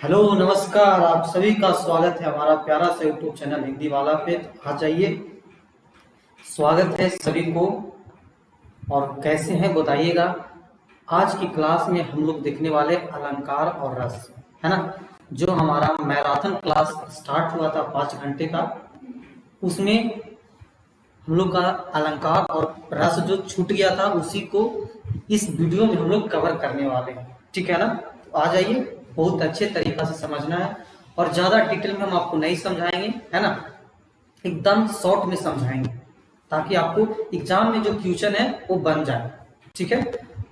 Hello नमस्कार, आप सभी का स्वागत है हमारा प्यारा सा यूट्यूब चैनल हिंदी वाला पे। आ जाइए, स्वागत है सभी को। और कैसे हैं बताइएगा। आज की क्लास में हम लोग देखने वाले अलंकार और रस, है ना। जो हमारा मैराथन क्लास स्टार्ट हुआ था 5 घंटे का, उसमें हम लोग का अलंकार और रस जो छूट गया था उसी को इस वीडियो में हम लोग कवर करने वाले हैं। ठीक है ना। तो आ जाइए, बहुत अच्छे तरीका से समझना है और ज्यादा डिटेल में हम आपको नहीं समझाएंगे, है ना। एकदम शॉर्ट में समझाएंगे ताकि आपको एग्जाम में जो क्वेश्चन है वो बन जाए। ठीक है।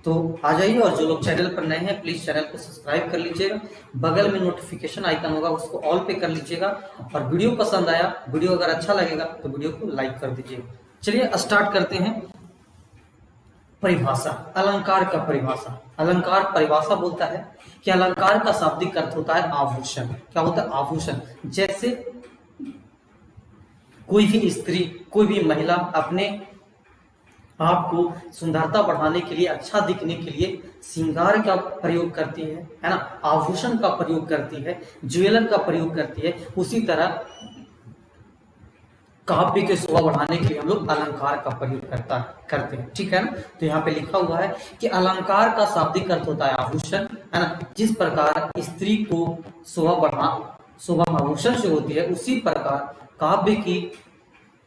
तो आ जाइए, और जो लोग चैनल पर नए हैं प्लीज चैनल को सब्सक्राइब कर लीजिएगा। बगल में नोटिफिकेशन आइकन होगा, उसको ऑल पे कर लीजिएगा। और वीडियो पसंद आया, वीडियो अगर अच्छा लगेगा तो वीडियो को लाइक कर दीजिएगा। चलिए स्टार्ट करते हैं। परिभाषा, अलंकार का परिभाषा। अलंकार परिभाषा बोलता है कि अलंकार का शाब्दिक अर्थ होता है आभूषण। क्या होता है? आभूषण। जैसे कोई भी स्त्री, कोई भी महिला अपने आपको सुंदरता बढ़ाने के लिए, अच्छा दिखने के लिए श्रृंगार का प्रयोग करती है ना। आभूषण का प्रयोग करती है, ज्वेलर का प्रयोग करती है। उसी तरह काव्य के शोभा बढ़ाने के लिए हम लोग अलंकार का प्रयोग करते हैं। ठीक है ना। तो यहाँ पे लिखा हुआ है कि अलंकार का शाब्दिक अर्थ होता है आभूषण, है ना। जिस प्रकार स्त्री को शोभा आभूषण से होती है, उसी प्रकार काव्य की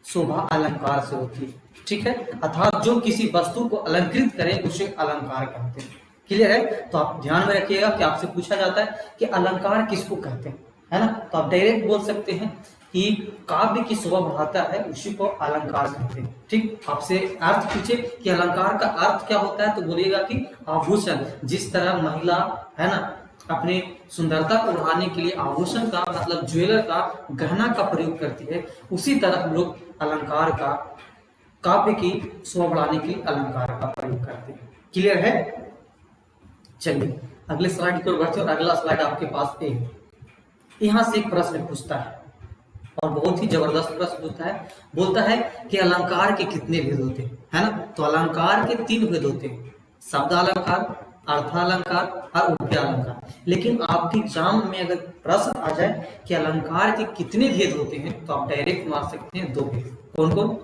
शोभा अलंकार से होती है। ठीक है। अर्थात जो किसी वस्तु को अलंकृत करे उसे अलंकार कहते हैं। क्लियर है। तो आप ध्यान में रखिएगा कि आपसे पूछा जाता है कि अलंकार किसको कहते हैं, है ना। तो आप डायरेक्ट बोल सकते हैं कि काव्य की शोभा बढ़ाता है उसी को अलंकार कहते हैं। ठीक। आपसे अर्थ पूछे कि अलंकार का अर्थ क्या होता है, तो बोलिएगा कि आभूषण। जिस तरह महिला, है ना, अपने सुंदरता को बढ़ाने के लिए आभूषण का मतलब ज्वेलर का, गहना का प्रयोग करती है, उसी तरह हम लोग अलंकार का, काव्य की शोभा बढ़ाने के लिए अलंकार का प्रयोग करते हैं। क्लियर है। चलिए अगले स्लाइड की ओर बढ़ते हैं। और अगला स्लाइड आपके पास है। यहाँ से एक प्रश्न पूछता है और बहुत ही जबरदस्त प्रश्न पूछता है। बोलता है कि अलंकार के कितने भेद होते हैं, है ना। तो अलंकार के 3 भेद होते हैं, शब्दालंकार, अर्थालंकार और उपयालंकार। लेकिन आपके एग्जाम में अगर प्रश्न आ जाए कि अलंकार के कितने भेद होते हैं, तो आप डायरेक्ट मार सकते हैं 2 भेद। कौन कौन?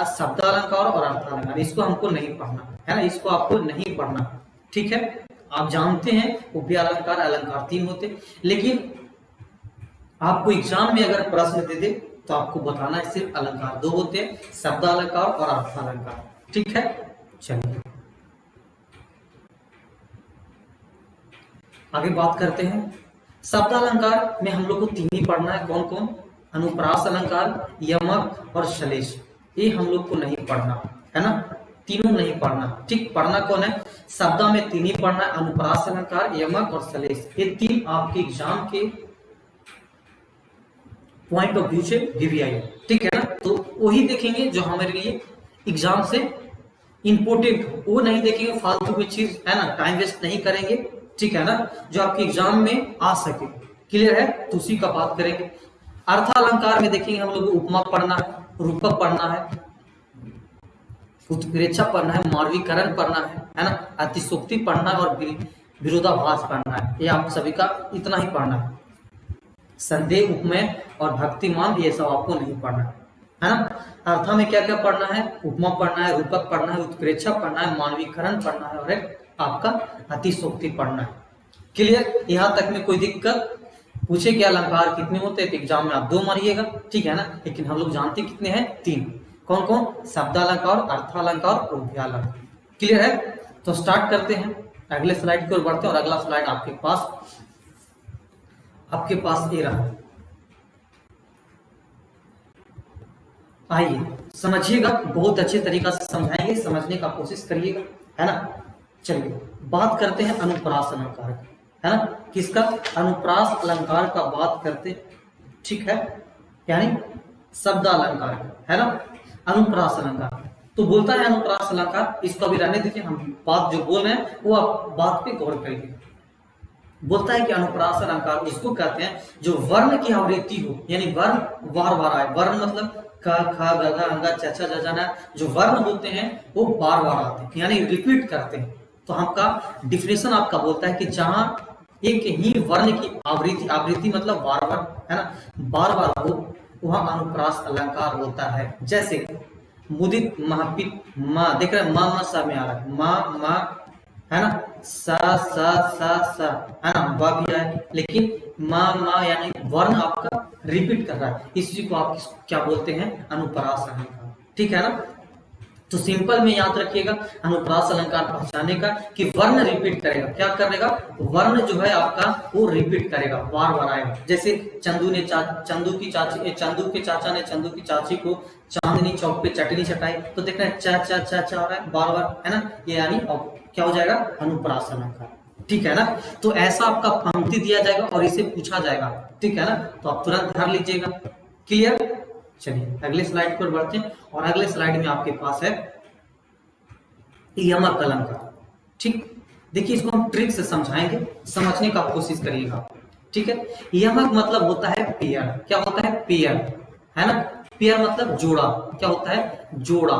शब्दालंकार और अर्थालंकार। इसको हमको नहीं पढ़ना है ना, इसको आपको नहीं पढ़ना। ठीक है। आप जानते हैं उपयालंकार, अलंकार 3 होते, लेकिन आपको एग्जाम में अगर प्रश्न दे दे तो आपको बताना है सिर्फ अलंकार 2 होते हैं, शब्दालंकार और अर्थालंकार। ठीक है। चलिए आगे बात करते हैं। शब्दालंकार में हम लोग को 3 ही पढ़ना है। कौन कौन? अनुप्रास अलंकार, यमक और श्लेष। ये हम लोग को नहीं पढ़ना है ना, तीनों नहीं पढ़ना। ठीक। पढ़ना कौन है? शब्दा में 3 ही पढ़ना है, अनुप्रास अलंकार, यमक और श्लेष। ये 3 आपके एग्जाम के पॉइंट ऑफ व्यू से वीवीआई है। ठीक है ना। तो वही देखेंगे जो हमारे लिए एग्जाम से इंपोर्टेंट, वो नहीं देखेंगे फालतू की चीज, है ना। टाइम वेस्ट नहीं करेंगे। ठीक है ना। जो आपके एग्जाम में आ सके। क्लियर है। तो उसी का बात करेंगे। अर्थालंकार में देखेंगे हम लोग उपमा पढ़ना है, रूपक पढ़ना है, उत्प्रेक्षा पढ़ना है, मानवीकरण पढ़ना है ना, अतिशोक्ति पढ़ना है और विरोधाभास पढ़ना है। ये आप सभी का इतना ही पढ़ना है। संदेह, उपमेय और भक्तिमान ये सब आपको नहीं पढ़ना है ना। अर्था में क्या क्या पढ़ना है? उपमा पढ़ना है, रूपक पढ़ना है, उत्प्रेक्षा पढ़ना है, मानवीकरण पढ़ना है और एक आपका अतिशोक्ति पढ़ना है। क्लियर। यहाँ तक में कोई दिक्कत? पूछे क्या अलंकार कितने होते हैं तो एग्जाम में आप 2 मारिएगा। ठीक है ना। लेकिन हम लोग जानते कितने हैं? 3। कौन कौन? शब्दालंकार, अर्थालंकार और उपयालंकार। क्लियर है। तो स्टार्ट करते हैं, अगले स्लाइड की ओर बढ़ते हैं। और अगला स्लाइड आपके पास ये रहा। आइए समझिएगा, बहुत अच्छे तरीका से समझाएंगे, समझने का कोशिश करिएगा, है ना। चलिए बात करते हैं अनुप्रास अलंकार की, है ना। किसका? अनुप्रास अलंकार का बात करते। ठीक है। यानी शब्दालंकार का, है ना। अनुप्रास अलंकार तो बोलता है अनुप्रास अलंकार, इसको अभी रहने दीजिए, हम बात जो बोल रहे हैं वो आप बात पे गौर करिए। बोलता है कि अनुप्रास अलंकार उसको कहते हैं जो वर्ण की आवृत्ति हो, यानी वर्ण बार बार आए। वर्ण मतलब क, ख, ग, घ, अंग, च, छ, ज, न, जो वर्ण होते हैं वो बार बार आते हैं, यानी रिपीट करते हैं। तो आपका डिफिनेशन आपका बोलता है कि जहां एक ही वर्ण की आवृत्ति, आवृत्ति मतलब बार बार, है ना, बार बार हो, वह अनुप्रास अलंकार होता है। जैसे मुदित महापित माँ, देख रहे हैं माँ माँ सा में आ रहा है, माँ माँ, है ना, सा सा सा सा, है ना, ब भी है, लेकिन माँ माँ यानी वर्ण आपका रिपीट कर रहा है, इसी को आप क्या बोलते हैं, अनुप्रास अलंकार। ठीक है ना। तो सिंपल में याद रखिएगा अनुप्रास अलंकार पहचाने का कि वर्ण रिपीट करेगा, क्या करेगा, वर्ण जो है आपका वो रिपीट करेगा, बार बार आएगा। जैसे चंदू ने चंदू के चाचा ने चंदू की चाची को चांदनी चौक पे चटनी चटाई, तो देख रहे हैं चा चा चा चा हो रहा है बार बार, है ना, ये यानी क्या हो जाएगा, अनुप्रास अलंकार। ठीक है ना। तो ऐसा आपका पंक्ति दिया जाएगा और इसे पूछा जाएगा। ठीक है ना, तो आप तुरंत धर लीजिएगा। क्लियर। चलिए अगले स्लाइड पर बढ़ते हैं, और अगले स्लाइड में आपके पास है यमक अलंकार। ठीक, देखिए इसको हम ट्रिक से समझाएंगे, समझने का कोशिश करिएगा। ठीक है, यमक मतलब होता है पेयर। क्या होता है, पेयर, है ना, पेयर मतलब जोड़ा। क्या होता है, जोड़ा,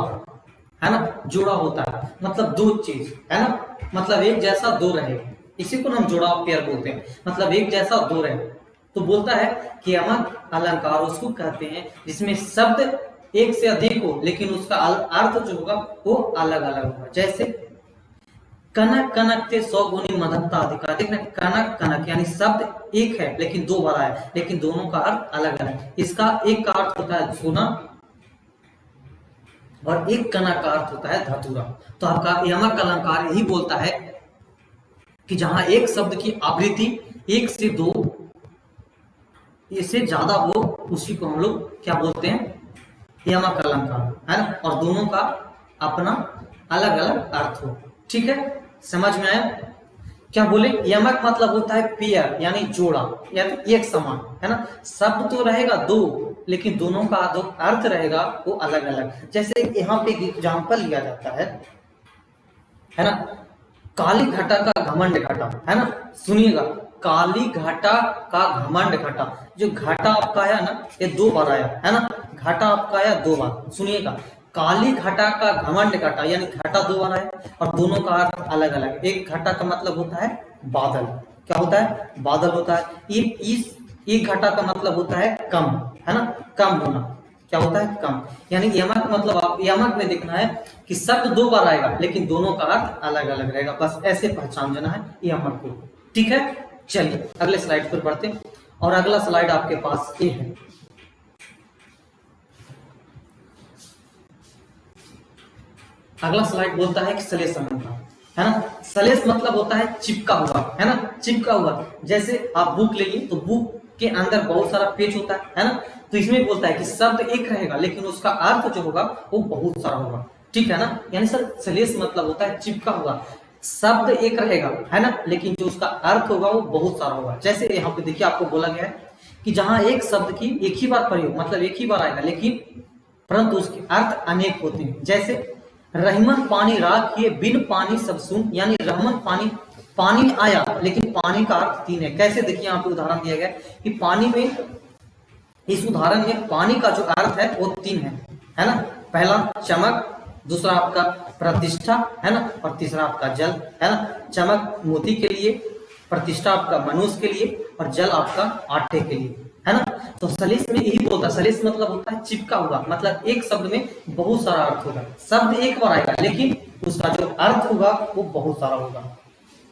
है ना, जोड़ा होता है मतलब दो चीज, है ना, मतलब एक जैसा दो रहे, इसी को हम जोड़ा पेयर बोलते हैं, मतलब एक जैसा दो रहे। तो बोलता है कि यमक अलंकार उसको कहते हैं जिसमें शब्द एक से अधिक हो लेकिन उसका अर्थ जो होगा वो अलग अलग होगा। जैसे कनक कनक ते 100 गुनी मदकता अधिकार, देख रहे कनक कनक यानी शब्द एक है लेकिन दो बार है, लेकिन दोनों का अर्थ अलग अलग। इसका एक का अर्थ होता है सोना और एक कनक का अर्थ होता है धतूरा। तो आपका यमक अलंकार यही बोलता है कि जहां एक शब्द की आवृत्ति एक से दो इससे ज्यादा हो, उसी को हम लोग क्या बोलते हैं, यमक अलंकार, है ना, और दोनों का अपना अलग अलग अर्थ हो। ठीक है, समझ में आया। क्या बोले, यमक मतलब होता है पेयर यानी जोड़ा, यानी एक समान, है ना, शब्द तो रहेगा दो लेकिन दोनों का जो अर्थ रहेगा वो अलग अलग। जैसे यहाँ पे एग्जाम्पल लिया जाता है ना, काली घटा का घमंड घटा, है ना, सुनिएगा, काली घटा का घमंड घटा, जो घटा आपका है ना ये दो बार आया, है ना, घटा आपका आया दो बार। सुनिएगा, काली घटा का घमंड घटा यानी घटा दो बार आया और दोनों का अर्थ अलग अलग। एक घटा का मतलब होता है बादल, क्या होता है, बादल होता है। एक घटा का मतलब होता है कम, है ना, कम होना, क्या होता है, कम। यानी यमक मतलब आप यमक में देखना है कि शब्द दो बार आएगा लेकिन दोनों का अर्थ अलग अलग रहेगा, बस ऐसे पहचान देना है यमक को। ठीक है, चलिए अगले स्लाइड पर बढ़ते हैं, और अगला स्लाइड आपके पास ये है। अगला स्लाइड बोलता है कि सलेश अलंकार, है ना, सलेश मतलब होता है चिपका हुआ, है ना, चिपका हुआ। जैसे आप बुक ले लिए तो बुक के अंदर बहुत सारा पेज होता है ना, तो इसमें बोलता है कि शब्द एक रहेगा लेकिन उसका अर्थ जो होगा वो बहुत सारा होगा। ठीक है ना, यानी सर सलेश मतलब होता है चिपका हुआ, शब्द एक रहेगा, है ना, लेकिन जो उसका अर्थ होगा वो बहुत सारा होगा। जैसे यहाँ पे देखिए आपको बोला गया है कि जहां एक शब्द की एक ही बार प्रयोग मतलब एक ही बार आएगा लेकिन परंतु उसके अर्थ अनेक होते हैं। जैसे रहमन पानी राखिए बिन पानी सब सुन, यानी रहमन पानी, पानी आया लेकिन पानी का अर्थ तीन है। कैसे, देखिए यहाँ पे उदाहरण दिया गया कि पानी में, इस उदाहरण में पानी का जो अर्थ है वो तीन है ना, पहला चमक, दूसरा आपका प्रतिष्ठा, है ना, और तीसरा आपका जल, है ना। चमक मोती के लिए, प्रतिष्ठा आपका मनुष्य के लिए और जल आपका आटे के लिए, है ना। तो सलेश में यही बोलता है, सलेश मतलब होता है चिपका हुआ, मतलब एक शब्द में बहुत सारा अर्थ होगा। शब्द एक बार आएगा लेकिन उसका जो अर्थ होगा वो बहुत सारा होगा।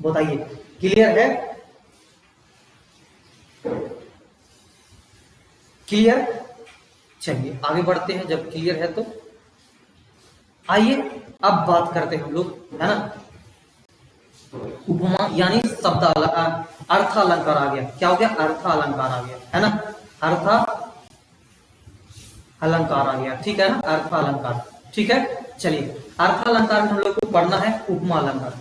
बताइए, क्लियर है, क्लियर। चलिए आगे बढ़ते हैं, जब क्लियर है तो आइए अब बात करते हैं हम लोग, है ना, उपमा यानी शब्द अर्थ अलंकार आ गया। क्या हो गया, अर्थ अलंकार आ गया, है ना, अर्थ अलंकार आ गया। ठीक है ना, अर्थ अलंकार। ठीक है, चलिए अर्थ अलंकार में हम लोग को पढ़ना है उपमा अलंकार।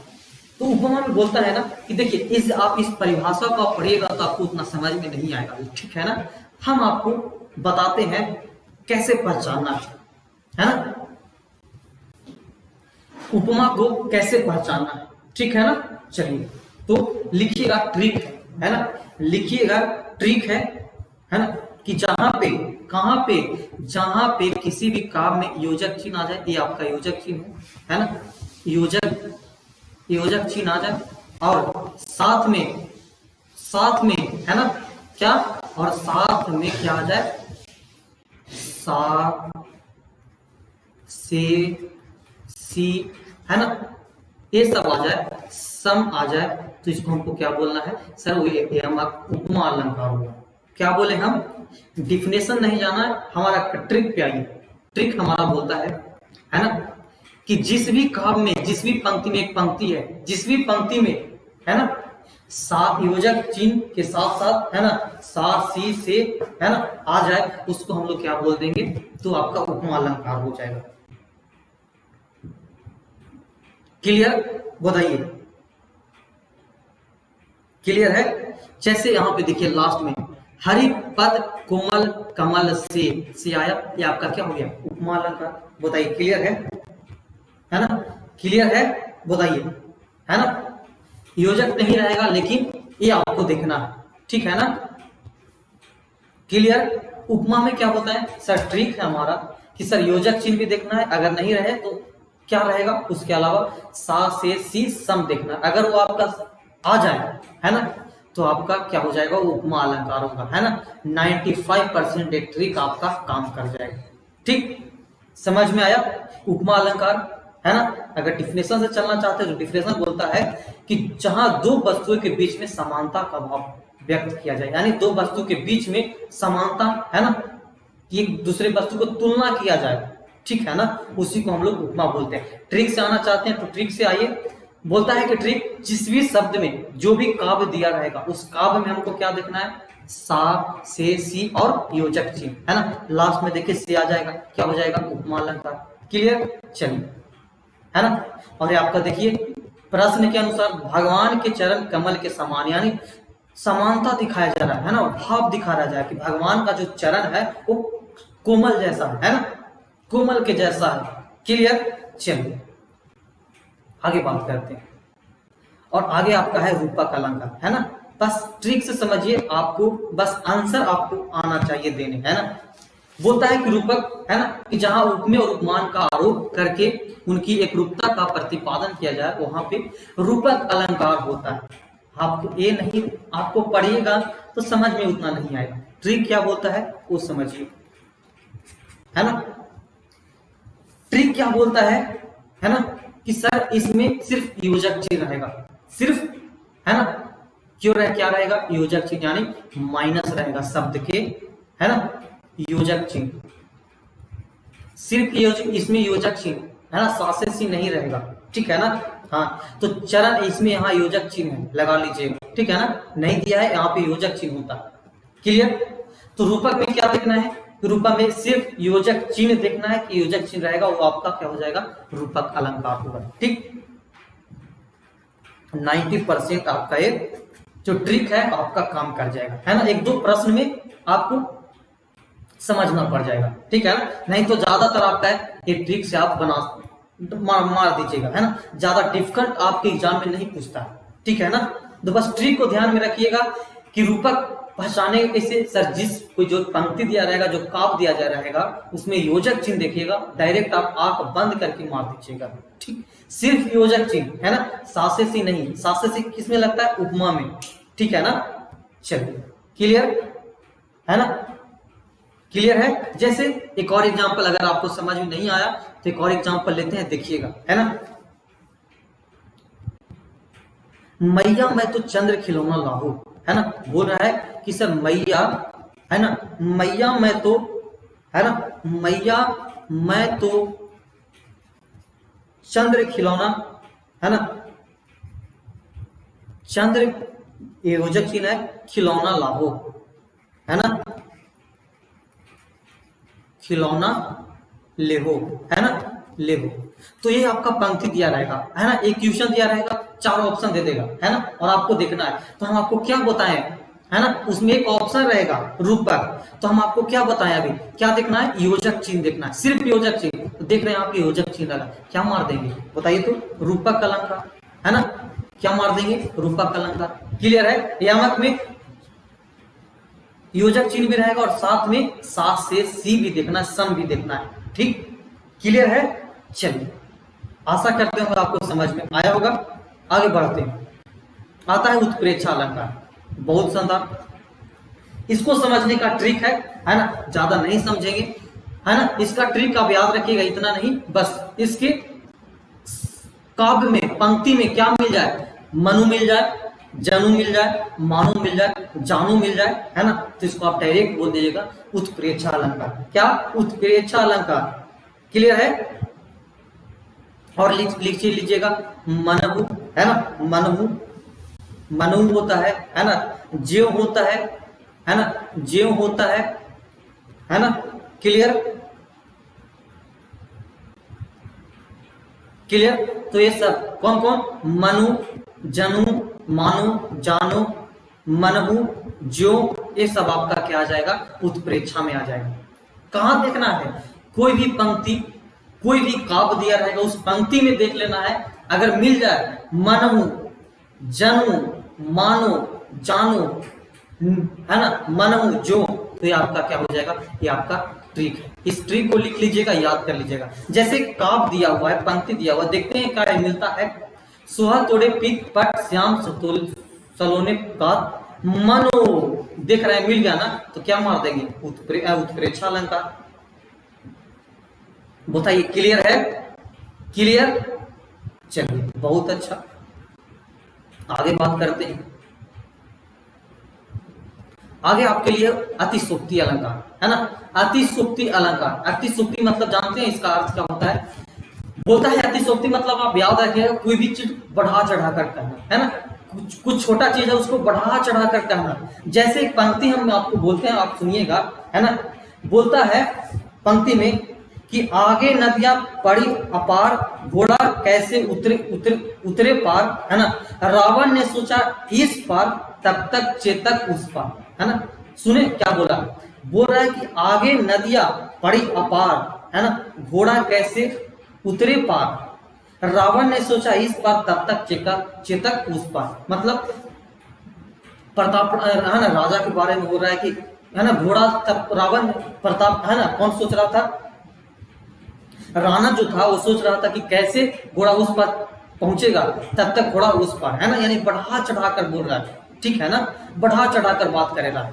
तो उपमा में बोलता है ना कि देखिए इस आप इस परिभाषा को पढ़िएगा तो आपको उतना समझ में नहीं आएगा। ठीक है ना, हम आपको बताते हैं कैसे पहचानना है ना, उपमा को कैसे पहचानना है। ठीक है ना, चलिए तो लिखिएगा, ट्रिक है ना, लिखिएगा ट्रिक है ना, कि जहां पे, कहां पे, जहां पे किसी भी काम में योजक चिन्ह आ जाए, ये आपका योजक चिन्ह है ना, योजक चिन्ह आ जाए और साथ में साथ में, है ना, क्या, और साथ में क्या आ जाए, सा से सी, है ना, ये सब आ जाए, सम आ जाए, तो इसको हमको क्या बोलना है सर, वो ये हमारा उपमा अलंकार होगा। क्या बोले हम, डिफिनेशन नहीं जाना है, हमारा ट्रिक पे आइए। ट्रिक हमारा बोलता है ना, कि जिस भी काव्य में, जिस भी पंक्ति में, एक पंक्ति है, जिस भी पंक्ति में, है ना, सा योजक चिन्ह के साथ साथ, है ना, सा सी से, है ना, आ जाए, उसको हम लोग क्या बोल देंगे, तो आपका उपमा अलंकार हो जाएगा। क्लियर, बताइए, क्लियर है। जैसे यहां पे देखिए लास्ट में, हरि पद कोमल कमल से आया, ये आपका क्या हो गया, उपमा अलंकार। बताइए, क्लियर है ना, क्लियर है, बताइए, है ना, योजक नहीं रहेगा, लेकिन ये आपको देखना है, ठीक है ना, क्लियर। उपमा में क्या होता है सर, ट्रिक है हमारा कि सर योजक चिन्ह भी देखना है, अगर नहीं रहे तो क्या रहेगा, उसके अलावा सा से सी सम देखना, अगर वो आपका आ जाए, है ना, तो आपका क्या हो जाएगा, वो उपमा अलंकार होगा, है ना। 95% एक ट्रिक आपका काम कर जाएगा। ठीक, समझ में आया उपमा अलंकार, है ना। अगर डिफिनेशन से चलना चाहते हैं तो डिफिनेशन बोलता है कि जहां दो वस्तुओं के बीच में समानता का भाव व्यक्त किया जाए, यानी दो वस्तु के बीच में समानता, है ना, एक दूसरे वस्तु को तुलना किया जाए, ठीक है ना, उसी को हम लोग उपमा बोलते हैं। ट्रिक से आना चाहते हैं तो ट्रिक से आइए। बोलता है कि ट्रिक, जिस भी शब्द में जो भी काव्य दिया रहेगा, उस काव्य में हमको क्या देखना है, सा से सी और योजक चिन्ह, है ना। लास्ट में देखिए से आ जाएगा, क्या हो जाएगा, उपमा अलंकार। क्लियर, चलिए, है ना। और ये आपका देखिए प्रश्न के अनुसार भगवान के चरण कमल के समान, यानी समानता दिखाया जा रहा है ना, भाव दिखा रहा है कि भगवान का जो चरण है वो कोमल जैसा है ना, कोमल के जैसा है। क्लियर, चलिए आगे बात करते हैं। और आगे आपका है रूपक अलंकार, है ना। बस ट्रिक से समझिए, आपको बस आंसर आपको आना चाहिए देने, है ना। बोलता है कि रूपक, है ना, कि जहां उपमेय और उपमान का आरोप करके उनकी एक रूपता का प्रतिपादन किया जाए, वहां पे रूपक अलंकार होता है। आपको ये नहीं, आपको पढ़िएगा तो समझ में उतना नहीं आएगा। ट्रिक क्या बोलता है वो समझिए, है ना। ट्रिक क्या बोलता है ना, कि सर इसमें सिर्फ योजक चिन्ह रहेगा, सिर्फ, है ना, क्यों रहे, क्या रहेगा, योजक चिन्ह, यानी माइनस रहेगा शब्द के, है ना, योजक चिन्ह, सिर्फ योजक, इसमें योजक चिन्ह, है ना, सा से सी नहीं रहेगा, ठीक है ना। हाँ, तो चरण इसमें यहाँ योजक चिन्ह है, लगा लीजिएगा, ठीक है ना, नहीं दिया है यहाँ पे योजक चिन्ह होता है। क्लियर, तो रूपक में क्या देखना है, रूपक में सिर्फ योजक चिन्ह देखना है कि योजक चिन्ह रहेगा, वो आपका क्या हो जाएगा, रूपक अलंकार होगा। ठीक, 90% आपका एक जो ट्रिक है आपका काम कर जाएगा, है ना। एक दो प्रश्न में आपको समझना पड़ जाएगा, ठीक है ना, नहीं तो ज्यादातर आपका है ये ट्रिक से आप बना मार दीजिएगा, है ना। ज्यादा डिफिकल्ट आपके एग्जाम में नहीं पूछता, ठीक है ना। तो बस ट्रिक को ध्यान में रखिएगा कि रूपक पहचाने कैसे, सर जिस कोई जो पंक्ति दिया रहेगा, जो काव्य दिया जा रहेगा, उसमें योजक चिन्ह देखिएगा, डायरेक्ट आप आंख बंद करके मार दीजिएगा, ठीक, सिर्फ योजक चिन्ह, है ना, सा से सी नहीं, सा से सी किसमें लगता है, उपमा में, ठीक है ना। चलिए, क्लियर है ना, क्लियर है। जैसे एक और एग्जांपल अगर आपको समझ में नहीं आया तो एक और एग्जांपल लेते हैं, देखिएगा, है ना। मैया मैं तो चंद्र खिलौना लाहू, है ना, बोल रहा है कि सर मैया, है ना, मैया मैं तो, है ना, मैया मैं तो चंद्र खिलौना, है ना, चंद्र ये योजक चिन्ह है, खिलौना लाहो, है ना, खिलौना लेहो, है ना, लेहो। तो ये आपका पंक्ति दिया रहेगा, है ना, एक क्वेश्चन दिया रहेगा, 4 ऑप्शन दे देगा, है ना, और आपको देखना है। तो हम आपको क्या बताएं, है ना, उसमें एक ऑप्शन रहेगा रूपक, तो हम आपको क्या बताएं, अभी क्या देखना है, योजक चिन्ह देखना है, सिर्फ योजक चिन्ह। तो देख रहे हैं आप योजक चिन्ह लगा, क्या मार देंगे बताइए, तो रूपक अलंकार, है ना, क्या मार देंगे, रूपक अलंकार। क्लियर है। यमक में योजक चिन्ह भी रहेगा और साथ में सा से सी भी देखना है, सम भी देखना है, ठीक, क्लियर है। चलिए, आशा करते हैं आपको समझ में आया होगा। आगे बढ़ते हैं, आता है उत्प्रेक्षा अलंकार। बहुत शानदार। इसको समझने का ट्रिक है ना, ज्यादा नहीं समझेंगे, है ना। इसका ट्रिक आप याद रखिएगा, इतना नहीं, बस इसके काव्य में, पंक्ति में क्या मिल जाए, मनु मिल जाए, जनु मिल जाए, मानु मिल जाए, जानू मिल जाए, है ना, तो इसको आप डायरेक्ट बोल दीजिएगा उत्प्रेक्षा अलंकार। क्या? उत्प्रेक्षा अलंकार। क्लियर है? और लिखिए, लीजिएगा मनहु, है ना, मनहु, मनु होता है ना, ज्यों होता है ना, ज्यों होता है ना। क्लियर? क्लियर? तो ये सब कौन कौन? मनु, जनु, मानु, जानो, मनहु, ज्यों, ये सब आपका क्या आ जाएगा? उत्प्रेक्षा में आ जाएगा। कहां देखना है? कोई भी पंक्ति, कोई भी काव्य दिया रहेगा, उस पंक्ति में देख लेना है। अगर मिल जाए मनहु, जनु, मानो, जानो, है ना, मनहु, ज्यों, तो ये आपका क्या हो जाएगा? ये आपका ट्रिक है। इस ट्रिक को लिख लीजिएगा, याद कर लीजिएगा। जैसे काव्य दिया हुआ है, पंक्ति दिया हुआ, देखते हैं क्या मिलता है। सुहा तोड़े पीत पट श्याम सलोने का मनो, देख रहे हैं, मिल गया ना, तो क्या मार देंगे? उत्प्रेक्षा अलंकार। बताइए, क्लियर है? क्लियर? चलिए, बहुत अच्छा, आगे बात करते हैं। आगे आपके लिए अतिशोक्ति अलंकार, है ना। अतिशोक्ति अलंकार, अतिशोक्ति मतलब जानते हैं इसका अर्थ क्या होता है? बोलता है अतिशोक्ति मतलब आप याद रखिएगा, कोई भी चीज बढ़ा चढ़ा कर कहना, है ना। कुछ छोटा चीज है उसको बढ़ा चढ़ा कर कहना। जैसे एक पंक्ति हम आपको बोलते हैं, आप सुनिएगा, है ना। बोलता है पंक्ति में कि आगे नदियां पड़ी अपार, घोड़ा कैसे उतरे उतरे उतरे पार, है ना। रावण ने सोचा इस पार, तब तक चेतक उस पार, है ना। सुने क्या बोला? बोल रहा है कि आगे नदियां पड़ी अपार, है ना, घोड़ा कैसे उतरे पार, रावण ने सोचा इस पार, तब तक चेतक उस पार। मतलब प्रताप, है ना, राजा के बारे में बोल रहा है कि, है ना, घोड़ा, तब रावण, प्रताप, है ना, कौन सोच रहा था? राणा जो था वो सोच रहा था कि कैसे घोड़ा उस पार पहुंचेगा, तब तक घोड़ा उस पार, है ना। यानी बढ़ा चढ़ा कर बोल रहा है, ठीक है ना, बढ़ा चढ़ा कर बात करेगा।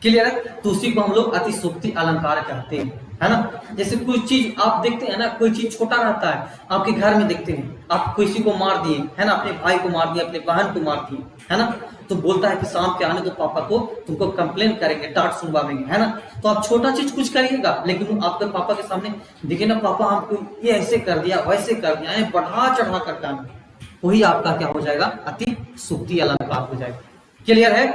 क्लियर है? तो उसी को हम लोग अतिशोक्ति अलंकार कहते हैं, है ना। जैसे कोई चीज आप देखते हैं ना, कोई चीज छोटा रहता है, आपके घर में देखते हैं, आप किसी को मार दिए, है ना, अपने भाई को मार दिए, अपने बहन को मार दिए, है ना, तो बोलता है कि शाम के आने तो पापा को, तुमको कंप्लेन करेंगे, डांट सुनवाएंगे, है ना। तो आप छोटा चीज कुछ करिएगा, लेकिन आपके पापा के सामने देखिए ना, पापा हमको ये ऐसे कर दिया, वैसे कर दिया, ये बढ़ा चढ़ा कर कहना, वही आपका क्या हो जाएगा? अतिशोक्ति अलंकार हो जाएगा। क्लियर है?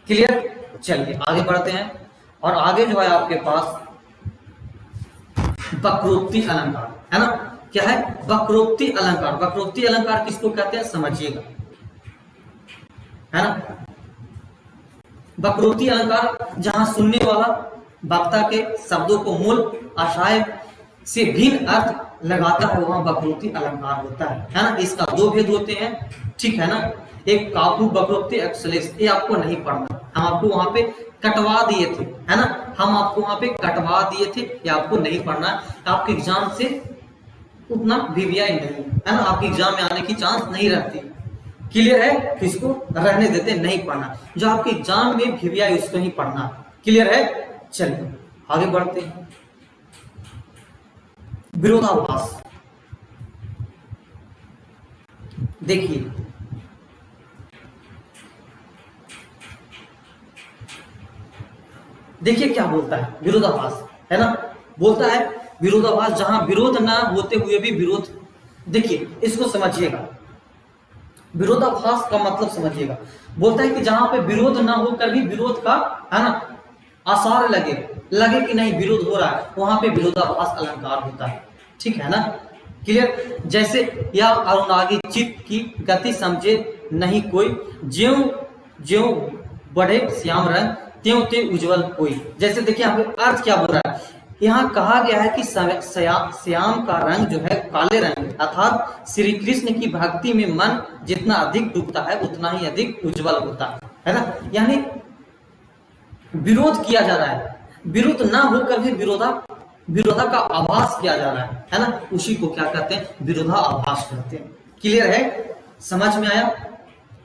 क्लियर? चलिए आगे बढ़ते हैं। और आगे जो है आपके पास वक्रोक्ति अलंकार, है ना। क्या है? वक्रोक्ति अलंकार। वक्रोक्ति अलंकार किसको कहते हैं समझिएगा, है ना। वक्रोक्ति अलंकार जहां सुनने वाला वक्ता के शब्दों को मूल आशय से भिन्न अर्थ लगाता है, वहां वक्रोक्ति अलंकार होता है ना। इसका दो भेद होते हैं, ठीक है ना। एक काव्य वक्रोक्ति, एक श्लेष। ये आपको नहीं पढ़ना, हम आपको वहां पे कटवा दिए थे, है ना, हम आपको वहां पे कटवा दिए थे, ये आपको नहीं पढ़ना। आपके एग्जाम से उतना वीवीआई नहीं है ना, आपके एग्जाम में आने की चांस नहीं रहती। क्लियर है? तो इसको रहने देते, नहीं पढ़ना। जो आपके एग्जाम में वीवीआई उसको ही पढ़ना। क्लियर है? चलिए आगे बढ़ते हैं। विरोधाभास, देखिए देखिए क्या बोलता है विरोधाभास, है ना। बोलता है विरोधाभास, जहां विरोध ना होते हुए भी विरोध। देखिए इसको समझिएगा, विरोधाभास का मतलब समझिएगा। बोलता है कि जहां पे विरोध ना होकर भी विरोध का, है ना, आसार लगे कि नहीं विरोध हो रहा है, वहां पे विरोधाभास अलंकार होता है, ठीक है ना। क्लियर? जैसे या अनुरागी चित्त की गति समझे नहीं कोई, ज्यों ज्यों बढ़े श्याम रंग, त्यों त्यों उज्जवल कोई। जैसे देखिए यहाँ पे अर्थ क्या बोल रहा है, यहाँ कहा गया है कि श्याम का रंग जो है काले रंग, अर्थात श्री कृष्ण की भक्ति में मन जितना अधिक डूबता है उतना ही अधिक उज्जवल होता है ना। यानी विरोध किया जा रहा है, विरोध ना होकर भी विरोधा का आभास किया जा रहा है ना। उसी को क्या कहते हैं? विरोधाभास कहते हैं। क्लियर है? समझ में आया?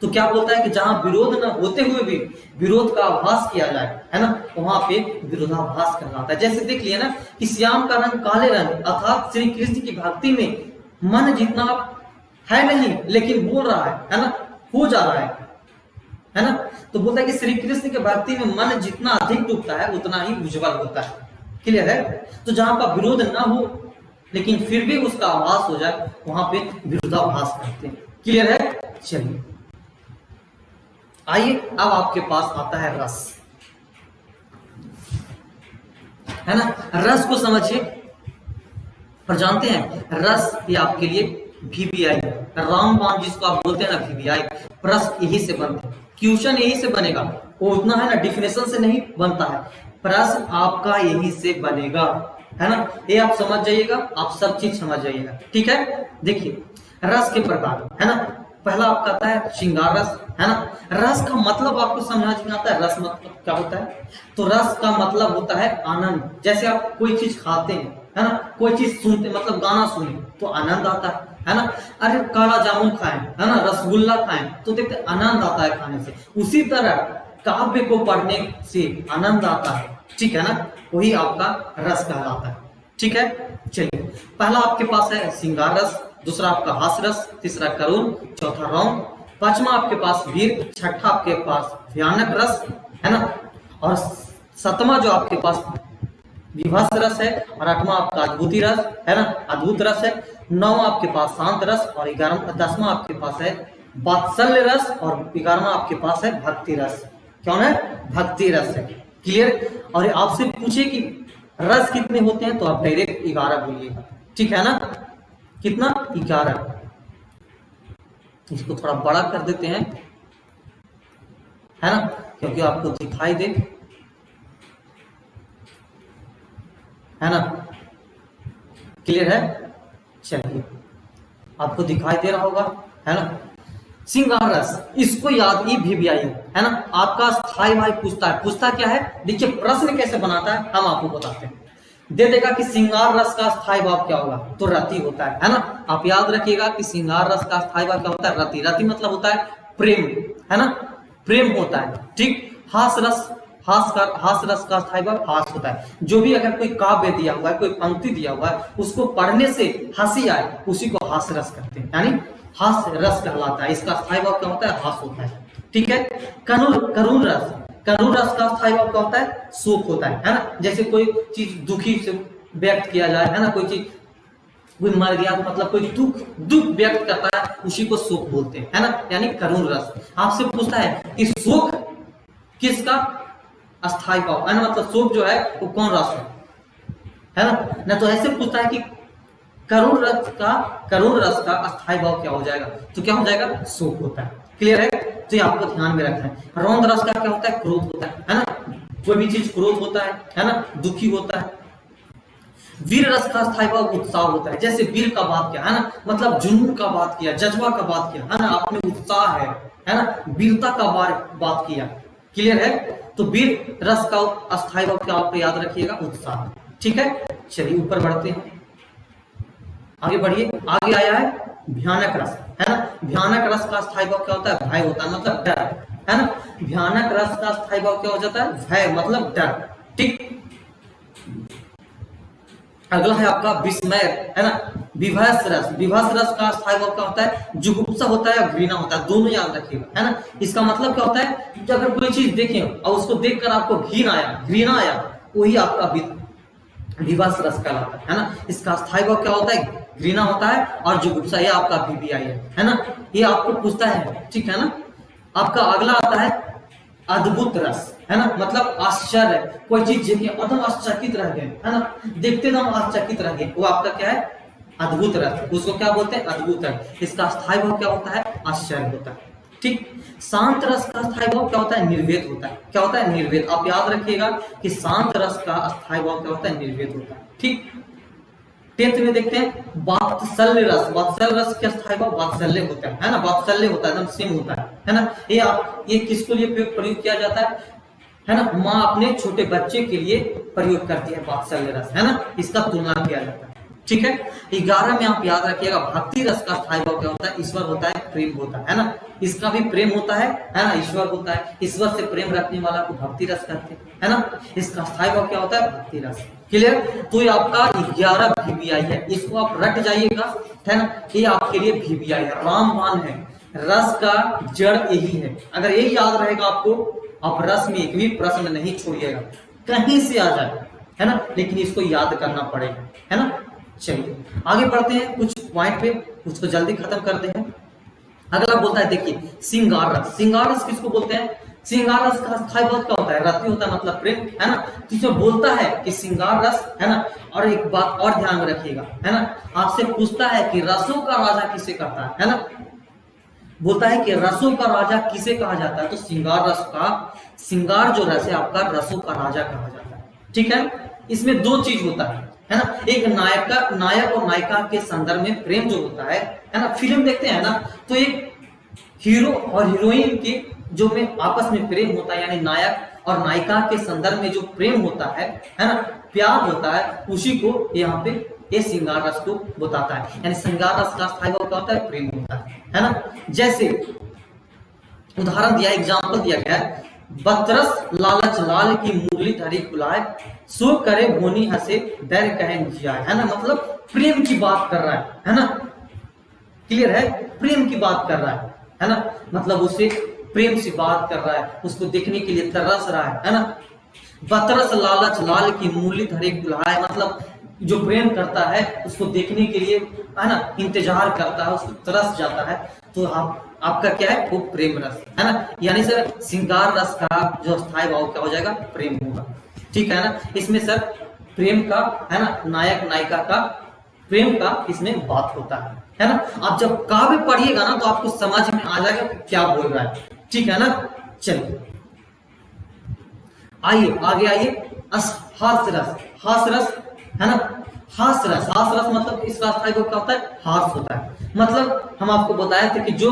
तो क्या बोलता है कि जहां विरोध न होते हुए भी विरोध का आभास किया जाए, है ना, वहां पे विरोधाभास कहलाता है। जैसे देख लिया ना कि श्याम का रंग काले रंग, अर्थात श्री कृष्ण की भक्ति में मन जितना है नहीं लेकिन बोल रहा है ना, हो जा रहा है ना। तो बोलता है कि श्री कृष्ण के भक्ति में मन जितना अधिक डूबता है उतना ही उज्जवल होता है। क्लियर है? तो जहां पर विरोध ना हो लेकिन फिर भी उसका आभास हो जाए, वहां पे विरोधाभास करते हैं। क्लियर है? चलिए आइए, अब आपके पास आता है रस, है ना। रस को समझिए और जानते हैं रस ये आपके लिए VBI, रामबाण जिसको आप बोलते हैं ना VBI, प्रश्न यही से बनते हैं, क्वेश्चन यही से बनेगा। वो उतना है ना डिफिनेशन से नहीं बनता है, प्रश्न आपका यही से बनेगा, है ना। ये आप समझ जाइएगा, आप सब चीज समझ जाइएगा, ठीक है। देखिए रस के प्रकार, है ना। पहला आपका आता है श्रृंगार रस, है ना। रस का मतलब आपको समझ में आता है, रस मतलब क्या होता है? तो रस का मतलब होता है आनंद। जैसे आप कोई चीज खाते हैं, है ना, कोई चीज सुनते मतलब गाना सुने तो आनंद आता है ना। अरे काला जामुन खाएं, है ना, रसगुल्ला खाएं तो देखते आनंद आता है खाने से। उसी तरह काव्य को पढ़ने से आनंद आता है, ठीक है ना, वही आपका रस कहलाता है, ठीक है। चलिए पहला आपके पास है श्रृंगार रस, दूसरा आपका हास रस, तीसरा करुण, चौथा रौन, पांचवा आपके पास वीर, छठा आपके पास भयानक रस, है ना, और सतमा जो आपके पास विभस रस है, और आठवां आपका अद्भुति रस, है ना, अद्भुत रस है, नौवां आपके पास शांत रस, और 10वां आपके पास है वात्सल्य रस, और 11वां आपके पास है भक्ति रस। कौन है? भक्ति रस है। क्लियर? और आपसे पूछे कि रस कितने होते हैं तो आप डायरेक्ट 11 बोलिएगा, ठीक है ना। कितना? 11। इसको थोड़ा बड़ा कर देते हैं, है ना, क्योंकि आपको दिखाई दे, है ना। क्लियर है? चलिए आपको दिखाई दे रहा होगा, है ना। श्रृंगार रस, इसको याद ही VBI है ना। आपका स्थाई भाई पूछता क्या है, देखिए प्रश्न कैसे बनाता है हम आपको बताते हैं। दे देगा कि श्रृंगार रस का स्थाई भाव क्या होगा, तो रति होता है ना। आप याद रखिएगा कि श्रृंगार रस का स्थाई भाव क्या होता है? रति। रति मतलब होता है प्रेम, है ना, प्रेम होता है, ठीक। हास रस, हास रस का स्थाई भाव हास होता है। जो भी अगर कोई काव्य दिया हुआ है, कोई पंक्ति दिया हुआ है, उसको पढ़ने से हंसी आए उसी को हास रस करते हैं, यानी हास रस कहलाता है। इसका स्थाई भाव क्या होता है? हास होता है, ठीक है। करुण रस, करुण रस का स्थाई भाव क्या होता है? शोक होता है ना। जैसे कोई चीज दुखी से व्यक्त किया जाए, है ना, कोई चीज कोई मर गया तो मतलब कोई दुख व्यक्त करता है, उसी को शोक बोलते हैं, है ना, यानी करुण रस। आपसे पूछता है कि शोक किसका अस्थाई भाव, है ना, मतलब शोक जो है वो कौन रस है ना। तो ऐसे पूछता है कि करुण रस का अस्थाई भाव क्या हो जाएगा, तो क्या हो जाएगा? शोक होता है। क्लियर है? तो ये आपको ध्यान में रखना है। रौद्र रस का क्या होता है? क्रोध होता है ना, कोई भी चीज क्रोध होता है ना, दुखी होता है। वीर रस का स्थाई भाव उत्साह होता है। जैसे वीर का बात किया, है ना, मतलब जुनून का बात किया, जज्बा का बात किया, है ना, आपने उत्साह है ना, वीरता का बात किया। क्लियर है? तो वीर रस का अस्थाई भाव क्या आपको याद रखिएगा? उत्साह, ठीक है। चलिए ऊपर बढ़ते हैं, आगे बढ़िए। आगे आया है भयानक रस, है ना। भयानक रस का स्थाई भाव क्या होता है? भय होता है, मतलब डर, है ना। भयानक रस का स्थाई भाव क्या हो जाता है? भय मतलब डर, ठीक। अगला है आपका विस्मय, है ना। विभस रस, विभस रस का स्थाई भाव क्या होता है? जुगुप्सा होता है या घृणा होता है, दोनों याद रखिएगा, है ना। इसका मतलब क्या होता है? जब अगर कोई चीज देखें और उसको देखकर आपको घृणा आया, वही आपका विभस रस कहलाता है ना। इसका स्थाई भाव क्या होता है? घृणा होता है, और जुगुप्सा ये आपका VBI है ना। ये आपको पूछता है, ठीक है ना। आपका अगला आता है अद्भुत रस, है ना, मतलब आश्चर्य, कोई चीज देखे एकदम आश्चर्यचकित रह गए, है ना, देखते एकदम आश्चर्यचकित रह गए, वो आपका क्या है? अद्भुत रस। उसको क्या बोलते हैं? अद्भुत रस। इसका स्थाई भाव क्या होता है? आश्चर्य होता है, ठीक। शांत रस का स्थाई भाव क्या होता है? निर्वेद होता है। क्या होता है? निर्वेद। आप याद रखिएगा कि शांत रस का स्थाई भाव क्या होता है? निर्वेद होता है, ठीक। 10th में देखते हैं वात्सल्य रस। वात्सल्य रस का स्थाई भाव वात्सल्य होता है ना, वात्सल्य होता है, एकदम सेम होता है ना। ये किसके लिए प्रयोग किया जाता है ना, माँ अपने छोटे बच्चे के लिए प्रयोग करती है वात्सल्य रस, है ना, इसका तुलना किया जाता है, ठीक है। 11 में आप याद रखिएगा भक्ति रस का स्थायी भाव क्या होता है, ईश्वर होता है, प्रेम होता है ना। इसका भी प्रेम होता है ना, ईश्वर होता है। ईश्वर से प्रेम रखने वाला को भक्ति रस कहते हैं, है ना। इसका स्थायी भाव क्या होता है, भक्ति रस। क्लियर। तो ये आपका 11 VBI है, इसको आप रट जाइएगा, है ना। ये आपके लिए VBI है, रामबाण है। रस का जड़ यही है। अगर यही याद रहेगा आपको, आप रस में एक भी प्रश्न नहीं छोड़िएगा, कहीं से आ जाए, है ना, लेकिन इसको याद करना पड़ेगा, है ना। चलिए आगे बढ़ते हैं कुछ पॉइंट पे, उसको जल्दी खत्म करते हैं। अगला बोलता है, देखिए श्रृंगार रस। श्रृंगार रस किसको बोलते हैं, श्रृंगार रस का स्थायी भाव क्या होता है, रति होता है, मतलब प्रेम, है ना। तो इसमें बोलता है कि श्रृंगार रस, है ना। और एक बात और ध्यान में रखिएगा, है ना, आपसे पूछता है कि रसों का राजा किसे कहता है ना। बोलता है कि रसों का राजा किसे कहा जाता है, तो श्रृंगार रस का, श्रृंगार जो रस है आपका, रसों का राजा कहा जाता है, ठीक है। इसमें दो चीज होता है ना। एक नायक और नायिका के संदर्भ में प्रेम जो होता है ना। फिल्म देखते हैं ना, तो एक हीरो और हीरोइन के जो में आपस में प्रेम होता है, यानी नायक और नायिका के संदर्भ में जो प्रेम होता है ना, प्यार होता है, उसी को यहाँ पे ये श्रृंगार रस को बताता है। यानी श्रृंगार रस का स्थायी भाव क्या होता है, प्रेम होता है ना। जैसे उदाहरण दिया, एग्जाम्पल दिया गया है, बतरस लालच लाल की मुरली धरी कुलाए, सो करे भोनी हंसे डर कहे जिया, है ना। मतलब प्रेम की बात कर रहा है ना। क्लियर है, प्रेम की बात कर रहा है ना। मतलब उससे प्रेम से बात कर रहा है, उसको देखने के लिए तरस रहा है ना। बतरस लालच लाल की मुरली धरी कुलाए, मतलब जो प्रेम करता है उसको देखने के लिए, है ना, इंतजार करता है, उसको तरस जाता है। तो आपका क्या है, वो प्रेम रस, है ना। यानी सर श्रृंगार रस का जो स्थायी भाव क्या हो जाएगा, प्रेम होगा, ठीक है ना। इसमें सर प्रेम का, है ना, नायक नायिका का प्रेम का इसमें बात होता है ना। आप जब काव्य पढ़िएगा ना, तो आपको समझ में आ जाएगा क्या बोल रहा है, ठीक है ना। चलिए आइए आगे आइए, हास्य रस। हास्य रस, है ना। हास्य रस, हास्य रस मतलब इसका स्थायी भाव क्या होता है, हास्य होता है। मतलब हम आपको बताए थे कि जो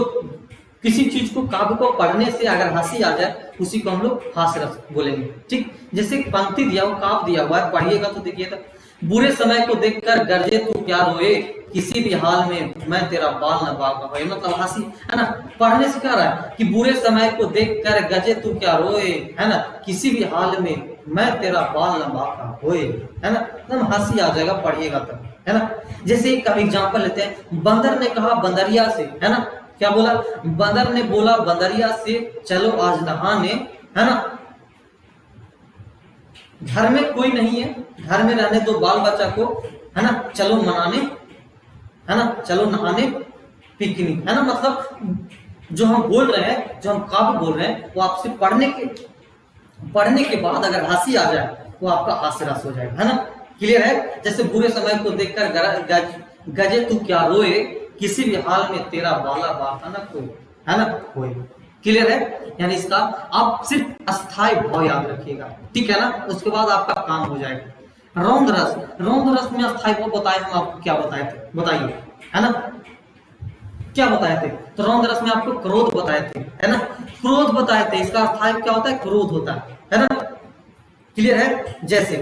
किसी चीज को, काव्य को पढ़ने से अगर हंसी आ जाए, उसी को हम लोग हास्य रस बोलेंगे, ठीक। जैसे पंक्ति दिया हुआ, काव्य दिया हुआ है, पढ़िएगा तो देखिएगा, बुरे समय को देखकर गरजे तू क्या रोए, किसी भी हाल में मैं तेरा बाल न बाका होए, मतलब हंसी, है ना। पढ़ने से क्या रहा है कि बुरे समय को देखकर गरजे तू क्या रोए, है ना, किसी भी हाल में मैं तेरा बाल न बाका होए, है ना। एकदम हंसी आ जाएगा, पढ़िएगा तब, है ना। जैसे एक एग्जाम्पल लेते हैं, बंदर ने कहा बंदरिया से, है ना, क्या बोला, बंदर ने बोला बंदरिया से, चलो आज नहाने, है ना। घर में कोई नहीं है, घर में रहने दो बाल बच्चा को, है ना, चलो मनाने, है ना, चलो नहाने, पिकनिक, है ना। मतलब जो हम बोल रहे हैं, जो हम काव्य बोल रहे हैं, वो आपसे पढ़ने के बाद अगर हंसी आ जाए, वो आपका हास्य रस हो जाएगा, है ना। क्लियर है। जैसे बुरे समय को देखकर गजे तू क्या रोए, किसी भी हाल में तेरा बाला बाका न कोई, है ना, कोई। क्लियर है। यानी इसका आप सिर्फ अस्थायी भाव याद रखिएगा, ठीक है ना। उसके बाद आपका काम हो जाएगा। रौंद रस, रौंद रस में अस्थायी भाव बताए, हम आपको क्या बताए थे, बताइए, है ना, क्या बताए थे। तो रौंद रस में आपको क्रोध बताए थे, है ना, क्रोध बताए थे। इसका अस्थायी क्या होता है, क्रोध होता है ना। क्लियर है। जैसे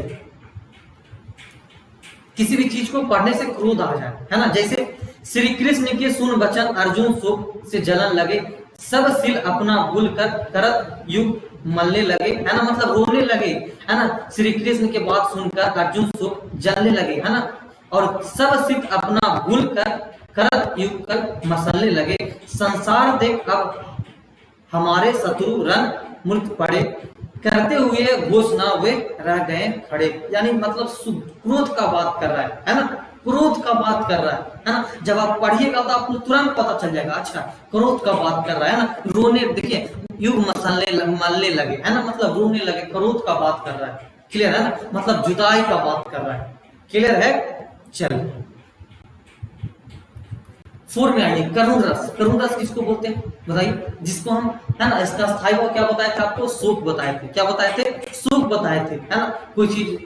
किसी भी चीज को पढ़ने से क्रोध आ जाए, है ना। जैसे श्री कृष्ण के सुन वचन अर्जुन शोक से जलन लगे, सब सिल अपना भूल कर करत युग मलने लगे, है ना। मतलब रोने लगे, है ना। श्री कृष्ण के बात सुनकर अर्जुन शोक जलने लगे, है ना। और सब सिल अपना भूल कर करत युग कर मसलने लगे, संसार देख अब हमारे शत्रु रन मूर्ख पड़े, करते हुए घोषणा हुए रह गए खड़े। यानी मतलब क्रोध का बात कर रहा है ना, क्रोध का बात कर रहा है ना। जब आप पढ़िएगा तो आपको तुरंत पता चल जाएगा, अच्छा क्रोध का बात कर रहा है ना। रोने, देखिए युग मलने लगे, है ना, मतलब रोने लगे, क्रोध का बात कर रहा है। क्लियर है ना, मतलब जुदाई का बात कर रहा है। क्लियर है। चलिए 4 में आइए, करुण रस। करुण रस किसको बोलते हैं बताइए, जिसको हम, है ना, इसका स्थायी भाव क्या बताए थे आपको, शोक बताए थे। क्या बताए थे, शोक बताए थे, है ना। कोई चीज,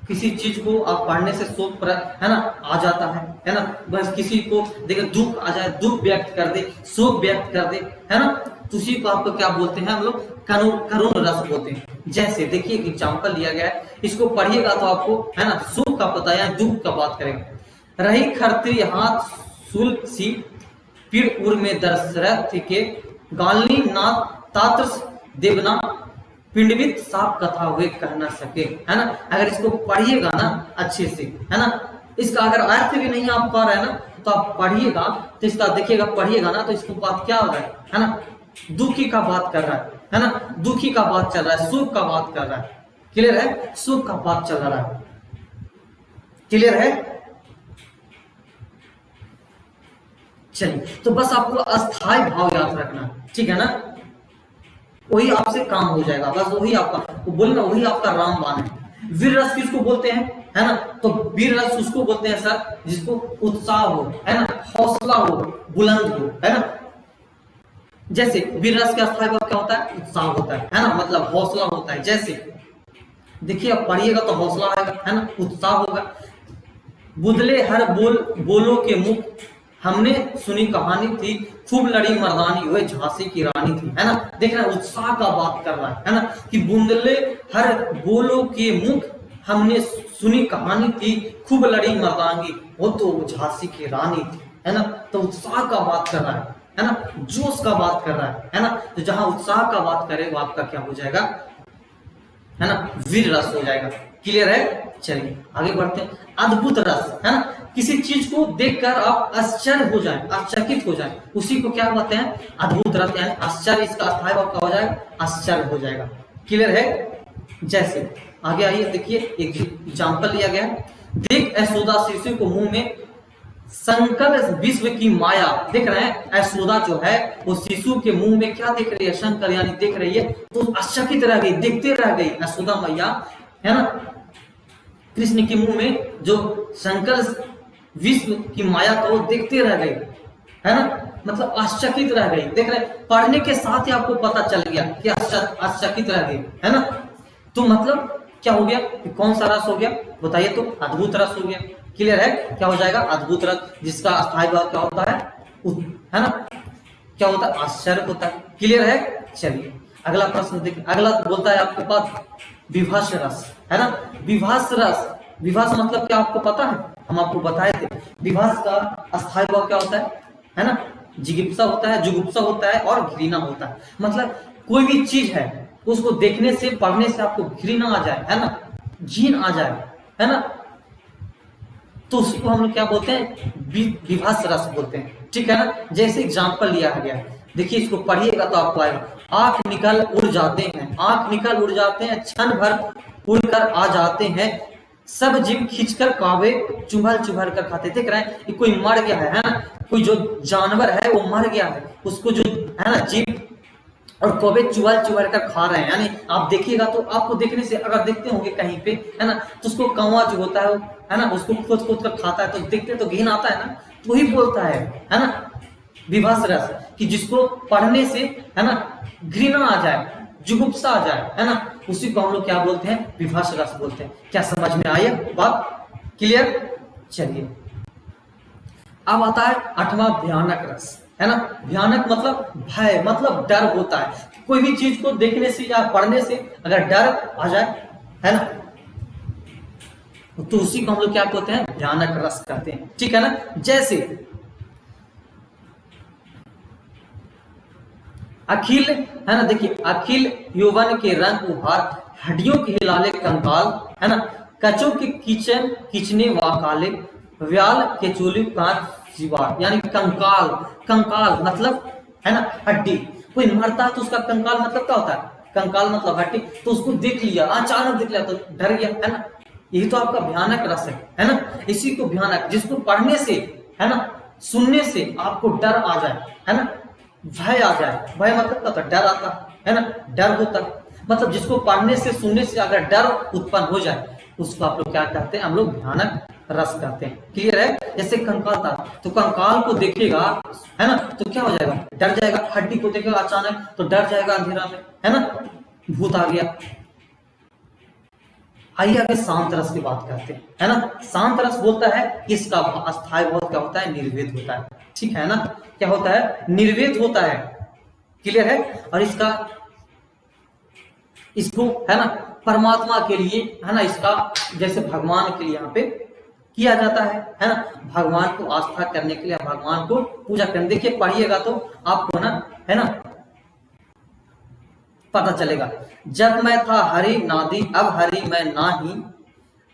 किसी चीज को आप पढ़ने से शोक पर, है ना, आ जाता है ना। बस किसी को देखिए दुख आ जाए, दुख व्यक्त कर दे, शोक व्यक्त कर दे, है ना, तो उसी को आपको क्या बोलते हैं हम लोग, करुण रस बोलते हैं। जैसे देखिए एग्जाम्पल दिया गया है, इसको पढ़िएगा तो आपको, है ना, शोक का पता है, दुख का बात करेंगे। रही खरती हाथ शूल सी पीड़ उर में दशरथ के गालनी नाथ तात्र देवना पिंडवित साफ कथा हुए कह न सके, है ना। अगर इसको पढ़िएगा ना अच्छे से, है ना, इसका अगर अर्थ भी नहीं आप पढ़ रहे हैं ना तो आप पढ़िएगा तो इसका देखिएगा, पढ़िएगा ना तो इसको बात क्या हो रहा है ना, दुखी का बात कर रहा है ना, दुखी का बात चल रहा है, सुख का बात कर रहा है। क्लियर है, सुख का बात चल रहा है। क्लियर है, चलिए तो बस आपको अस्थाई भाव याद रखना, ठीक है ना, वही आपसे काम हो जाएगा, बस वही आपका वो बोलना, वही आपका रामबाण है। वीर रस किसको बोलते हैं, है ना, तो वीर रस उसको बोलते हैं सर जिसको उत्साह हो, है ना, हौसला हो, बुलंद हो, है ना। जैसे वीर रस का अस्थाई भाव क्या होता है, उत्साह होता है ना, मतलब हौसला होता है। जैसे देखिए आप पढ़िएगा तो हौसला आएगा, है ना, उत्साह होगा। बुदले हर बोलो के मुख हमने सुनी कहानी थी, खूब लड़ी मर्दानी हुए झांसी की रानी थी, है ना। देख रहे हैं उत्साह का बात कर रहा है ना, कि बुंदले हर बोलो के मुख हमने सुनी कहानी थी, खूब लड़ी मर्दानी वो तो झांसी की रानी थी, है ना। तो उत्साह का बात कर रहा है ना, जोश का बात कर रहा है ना। तो जहां उत्साह का बात करे वो आपका क्या हो जाएगा, है ना, वीर रस हो जाएगा। क्लियर है, चलिए आगे बढ़ते हैं। अद्भुत रस, है ना, किसी चीज को देखकर आप आश्चर्य हो जाएं, आश्चर्यचकित हो जाएं, उसी को क्या कहते हैं, अद्भुत रस, यानी आश्चर्य, इसका अस्थाई भाव क्या हो जाएगा, आश्चर्य हो जाएगा। क्लियर है, जैसे आगे आइए देखिए एक एग्जाम्पल लिया गया है। देख यशोदा शिशु को मुंह में संकर विश्व की माया, देख रहे हैं यशोदा जो है वो शिशु के मुंह में क्या देख रही है, शंकर यानी देख रही है, तो आश्चर्यचकित रह गई, देखते रह गई यशोदा मैया, है ना। कृष्ण के मुंह में जो शंकर विश्व की माया को देखते रह गई, है ना, मतलब आश्चर्यचकित रह गई। देख रहे पढ़ने के साथ ही आपको पता चल गया कि आश्चर्यचकित रह गई, है ना। तो मतलब क्या हो गया, कौन सा रस हो गया बताइए, तो अद्भुत रस हो गया। क्लियर है, क्या हो जाएगा, अद्भुत रस, जिसका अस्थाई भाव क्या होता है ना, क्या होता है, आश्चर्य होता है। क्लियर है, चलिए अगला प्रश्न देखिए। अगला बोलता है आपके पास विभास रस, है ना। विभास रस, विभास मतलब क्या आपको पता है, हम आपको बताए थे। विभास का अस्थाई भाव क्या होता है ना, जिगिप्सा होता है, जुगुप्सा होता है और घृणा होता है। मतलब कोई भी चीज है उसको देखने से, पढ़ने से आपको घृणा आ जाए, है ना, घिन आ जाए, है ना, तो उसी को हम लोग क्या बोलते हैं, विभास रस बोलते हैं, ठीक है ना। जैसे एग्जाम्पल लिया गया है, देखिए इसको पढ़िएगा तो आपको आएगा। आंख निकल उड़ जाते हैं, आंख निकल उड़ जाते हैं, क्षण भर उड़कर आ जाते हैं, सब जीव खींचकर कावे चुभल चुभल कर खाते। देख रहे हैं कोई मर गया है ना, कोई जो जानवर है वो मर गया है, उसको जो है ना जीव और कौवे चुभल चुभल कर खा रहे हैं। यानी आप देखिएगा तो आपको देखने से, अगर देखते होंगे कहीं पे, है ना, तो उसको कौवा जो होता है ना, उसको खोद खोद कर खाता है, तो देखते तो घिन आता है ना, तो वही बोलता है ना, विभास रस, कि जिसको पढ़ने से, है ना, घृणा आ जाए, जुगुप्सा आ जाए, है ना, उसी को हम लोग क्या बोलते हैं, विभास रस बोलते हैं। क्या समझ में आई बात, क्लियर। चलिए अब आता है आठवां भयानक रस, है ना। भयानक मतलब भय, मतलब डर होता है। कोई भी चीज को देखने से या पढ़ने से अगर डर आ जाए, है ना, तो उसी को हम लोग क्या कहते हैं, भयानक रस कहते हैं, ठीक है ना। जैसे अखिल, है ना, देखिए अखिल यौवन के रंग उभार, हड्डियों के हिलाले कंकाल, है ना, कचों के किचन किचने वाकाले, व्याल के चोली कांच जीवार, यानी कंकाल, कंकाल मतलब, है ना, हड्डी। कोई मरता है तो उसका कंकाल मतलब क्या होता है, कंकाल मतलब हड्डी। तो उसको देख लिया, अचानक देख लिया तो डर गया, है ना। यही तो आपका भयानक रस है ना। इसी को भयानक, जिसको पढ़ने से, है ना, सुनने से आपको डर आ जाए, है ना, भय आ जाए। भय मतलब क्या होता है, डर आता है ना, डर होता है। मतलब जिसको पढ़ने से, सुनने से अगर डर उत्पन्न हो जाए, उसको आप लोग क्या कहते हैं, हम लोग भयानक रस कहते हैं। क्लियर है। जैसे कंकाल था, तो कंकाल को देखेगा, है ना, तो क्या हो जाएगा, डर जाएगा। हड्डी को देखेगा अचानक तो डर जाएगा अंधेरा में, है ना, भूत आ गया। आइए आगे शांत रस की बात करते हैं, है ना। शांत रस बोलता है कि इसका अस्थाई भाव क्या होता है, निर्वेद होता है, ठीक है ना। क्या होता है, निर्वेद होता है। क्लियर है। और इसको, है ना, परमात्मा के लिए, है ना, इसका जैसे भगवान के लिए यहाँ पे किया जाता है ना, भगवान को आस्था करने के लिए, भगवान को पूजा करने। देखिए पढ़िएगा तो आपको ना, है ना, पता चलेगा। जब मैं था हरि नादी, अब हरि मैं नाही,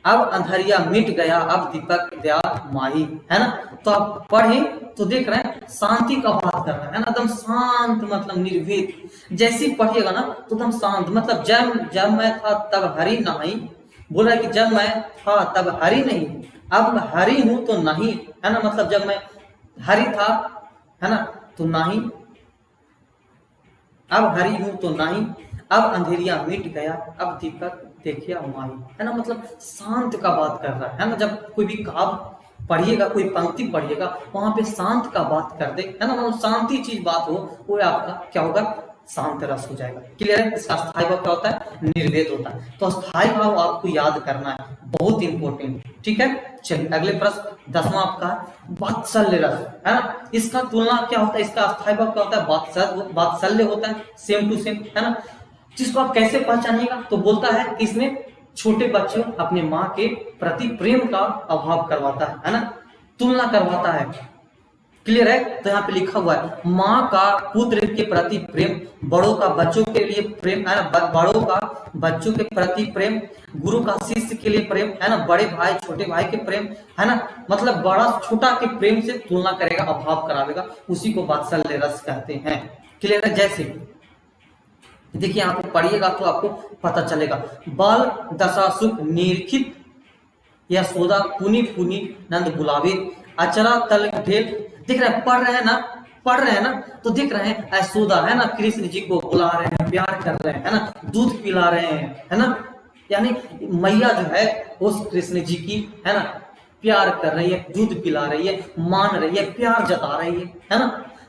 अब अंधरिया मिट गया, अब दीपक दया माही, है ना। तो आप पढ़े तो देख रहे हैं शांति का बात कर रहा है ना, एकदम शांत, मतलब निर्भीक। जैसे ही पढ़िएगा ना तो एकदम शांत, मतलब जब मैं था तब हरि नहीं, बोल रहा है कि जब मैं था तब हरि नहीं, अब हरि हूं तो नहीं, है ना। मतलब जब मैं हरि था, है ना, तो नहीं, अब हरि हूं तो नहीं, अब अंधेरिया मिट गया, अब दीपक देखिए माही, है ना। मतलब शांत का बात कर रहा है ना। जब कोई भी काव्य पढ़िएगा, कोई पंक्ति पढ़िएगा, वहां पे शांत का बात कर दे, है ना, मतलब शांति चीज बात हो, वो आपका क्या होगा, शांत रस हो जाएगा। क्लियर है। इसका स्थायी भाव क्या होता है, निर्वेद होता है। तो स्थायी भाव आपको याद करना है, बहुत इंपॉर्टेंट। ठीक है, चलिए अगले प्रश्न 10वां आपका वात्सल्य रस, है ना। इसका तुलना क्या होता है, इसका स्थायी भाव क्या होता है, वात्सल्य होता है, सेम टू सेम, है ना। जिसको आप कैसे पहचानिएगा, तो बोलता है कि इसमें छोटे बच्चों अपने माँ के प्रति प्रेम का अभाव करवाता है ना, तुलना करवाता है। क्लियर है। तो यहाँ पे लिखा हुआ है माँ का पुत्र के प्रति प्रेम, बड़ों का बच्चों के लिए प्रेम, है ना, बड़ों का बच्चों के प्रति प्रेम, गुरु का शिष्य के लिए प्रेम, है ना, बड़े भाई छोटे भाई के प्रेम, है ना, मतलब बड़ा छोटा के प्रेम से तुलना करेगा, अभाव करावेगा, उसी को वात्सल्य रस कहते हैं। क्लियर है। जैसे देखिए यहाँ पे पढ़िएगा तो आपको पता चलेगा, बाल दशा सुख निरखित यशोदा पुनि पुनि नंद बुलावे, अचरा तल ढेल। देख रहे हैं, पढ़ रहे हैं ना, तो देख रहे हैं यशोदा, है ना, कृष्ण जी को बुला रहे हैं, प्यार कर रहे हैं, है ना, दूध पिला रहे हैं, है ना, यानी मैया जो है उस कृष्ण जी की, है ना, प्यार कर रही है, दूध पिला रही है, मान रही है, प्यार जता रही है ना।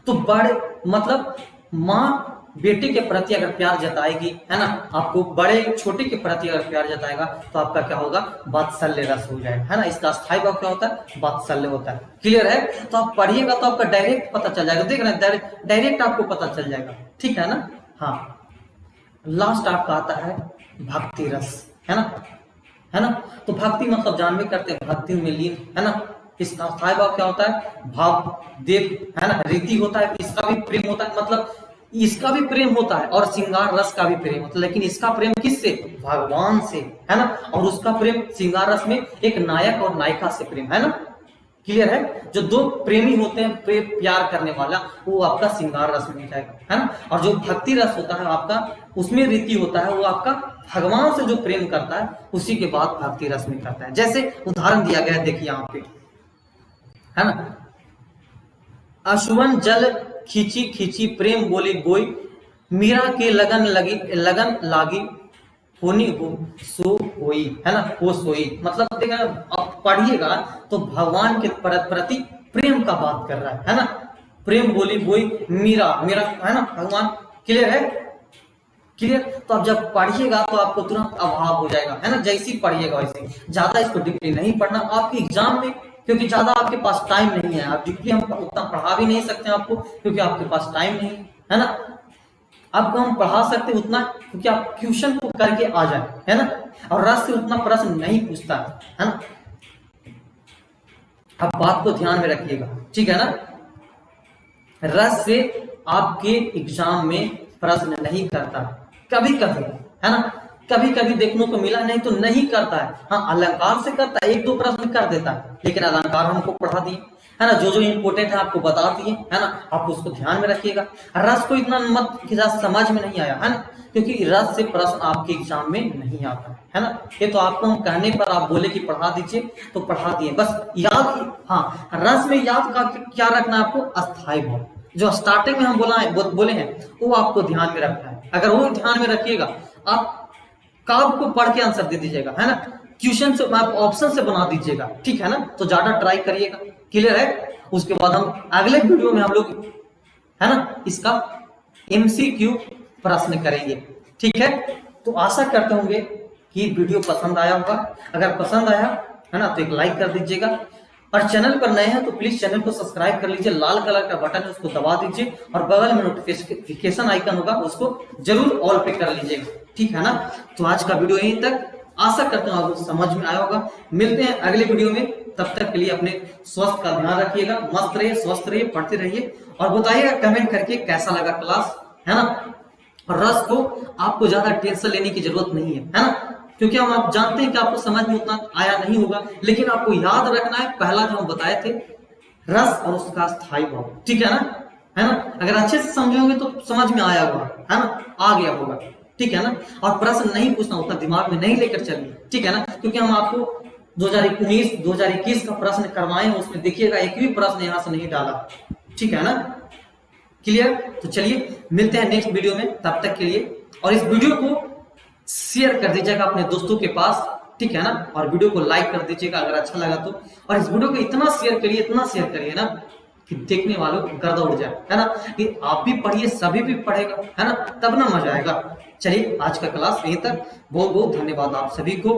तो बड़े मतलब माँ बेटे के प्रति अगर प्यार जताएगी, है ना, आपको बड़े छोटे के प्रति अगर प्यार जताएगा तो आपका क्या होगा, वात्सल्य रस हो जाएगा, है ना। इसका स्थायी भाव क्या होता है, वात्सल्य होता है। क्लियर है। तो आप पढ़िएगा तो आपका डायरेक्ट पता चल जाएगा, देख रहे हैं डायरेक्ट आपको पता चल जाएगा। ठीक है ना। हाँ, लास्ट आपका आता है भक्ति रस, है ना। तो भक्ति मतलब जानवे करते हैं, भक्ति में लीन, है ना। इसका स्थायी भाव क्या होता है, भाव देव, है ना, रीति होता है, इसका भी प्रेम होता है, मतलब इसका भी प्रेम होता है, और श्रृंगार रस का भी प्रेम होता है, लेकिन इसका प्रेम किससे, भगवान से, है ना, और उसका प्रेम श्रृंगार रस में एक नायक और नायिका से प्रेम, है ना। क्लियर है। जो दो प्रेमी होते हैं, प्यार करने वाला, वो आपका श्रृंगार रस में जाएगा, है ना। और जो भक्ति रस होता है आपका, उसमें रीति होता है, वो आपका भगवान से जो प्रेम करता है उसी के बाद भक्ति रस में करता है। जैसे उदाहरण दिया गया है, देखिए यहाँ पे, है ना, अशुवन जल खींची खींची प्रेम बोली गोई, मीरा के लगन लागी होनी हो सो होई, है ना, हो सोई। मतलब देखा, आप पढ़िएगा तो भगवान के प्रति प्रेम का बात कर रहा है ना। प्रेम बोली गोई, मीरा, है ना, भगवान। क्लियर है। क्लियर। तो अब जब पढ़िएगा तो आपको तुरंत अभाव हो जाएगा, है ना। जैसे ही पढ़िएगा वैसे, ज्यादा इसको डीपली नहीं पढ़ना आपके एग्जाम में, क्योंकि ज्यादा आपके पास टाइम नहीं है। आप डीपली हम उतना पढ़ा भी नहीं सकते आपको, क्योंकि आपके पास टाइम नहीं है ना। आपको हम पढ़ा सकते उतना, क्योंकि आप ट्यूशन को करके आ जाए, है ना। और रस से उतना प्रश्न नहीं पूछता है ना। अब बात को ध्यान में रखिएगा, ठीक है ना। रस से आपके एग्जाम में प्रश्न नहीं करता, कभी कभी, है ना, कभी कभी देखने को मिला, नहीं तो नहीं करता है। हाँ, अलंकार से करता है, एक दो प्रश्न कर देता है, लेकिन अलंकार हमको पढ़ा दिए, है ना, जो इंपोर्टेंट है आपको बता दिए, है ना। आप उसको ध्यान में रखिएगा। रस को इतना मत कि समझ में नहीं आया, है ना, क्योंकि रस से प्रश्न आपके एग्जाम में नहीं आता है ना। ये तो आपको हम कहने पर आप बोले कि पढ़ा दीजिए तो पढ़ा दिए, बस याद। हाँ, रस में याद का क्या रखना है आपको, अस्थायी भाव, जो स्टार्टिंग में हम बोले हैं वो आपको ध्यान में रखना है। अगर वो ध्यान में रखिएगा, आप काव्य को पढ़ के आंसर दे दीजिएगा, है ना। क्वेश्चन से आप ऑप्शन से बना दीजिएगा, ठीक है ना। तो ज्यादा ट्राई करिएगा। क्लियर है। उसके बाद हम अगले वीडियो में हम लोग, है ना, इसका एमसीक्यू प्रश्न करेंगे, ठीक है। तो आशा करते होंगे कि वीडियो पसंद आया होगा। अगर पसंद आया, है ना, तो एक लाइक कर दीजिएगा, और चैनल पर नए हैं तो प्लीज चैनल को सब्सक्राइब कर लीजिए। लाल कलर का बटन है उसको दबा दीजिए, और बगल में नोटिफिकेशन आइकन होगा उसको जरूर ऑल पे कर लीजिएगा, ठीक है ना। तो आज का वीडियो यहीं तक। आशा करता हूँ आपको समझ में आया होगा। मिलते हैं अगले वीडियो में, तब तक के लिए अपने स्वास्थ्य का ध्यान रखिएगा, मस्त रहिए, स्वस्थ रहिए, पढ़ते रहिए और बताइएगा कमेंट करके कैसा लगा क्लास, है ना। और रस को आपको ज्यादा टेंशन लेने की जरूरत नहीं है ना, क्योंकि हम आप जानते हैं कि आपको समझ में उतना आया नहीं होगा, लेकिन आपको याद रखना है पहला जो हम बताए थे रस और उसका स्थायी भाव, ठीक है ना। अगर अच्छे से समझोगे तो समझ में आया होगा, है ना, आ गया होगा, ठीक है ना। और प्रश्न नहीं पूछना, उतना दिमाग में नहीं लेकर चलिए, ठीक है ना, क्योंकि हम आपको 2019-2021 का प्रश्न करवाए, उसमें देखिएगा एक भी प्रश्न यहां से नहीं डाला, ठीक है ना। क्लियर? तो चलिए मिलते हैं नेक्स्ट वीडियो में, तब तक के लिए। और इस वीडियो को शेयर कर दीजिएगा अपने दोस्तों के पास, ठीक है ना, और वीडियो को लाइक कर दीजिएगा अगर अच्छा लगा तो। और इस वीडियो को इतना शेयर करिए ना कि देखने वालों को गर्दा उड़ जाए, है ना, कि आप भी पढ़िए, सभी भी पढ़ेगा, है ना, तब ना मजा आएगा। चलिए आज का क्लास यहीं तक, बहुत बहुत धन्यवाद आप सभी को।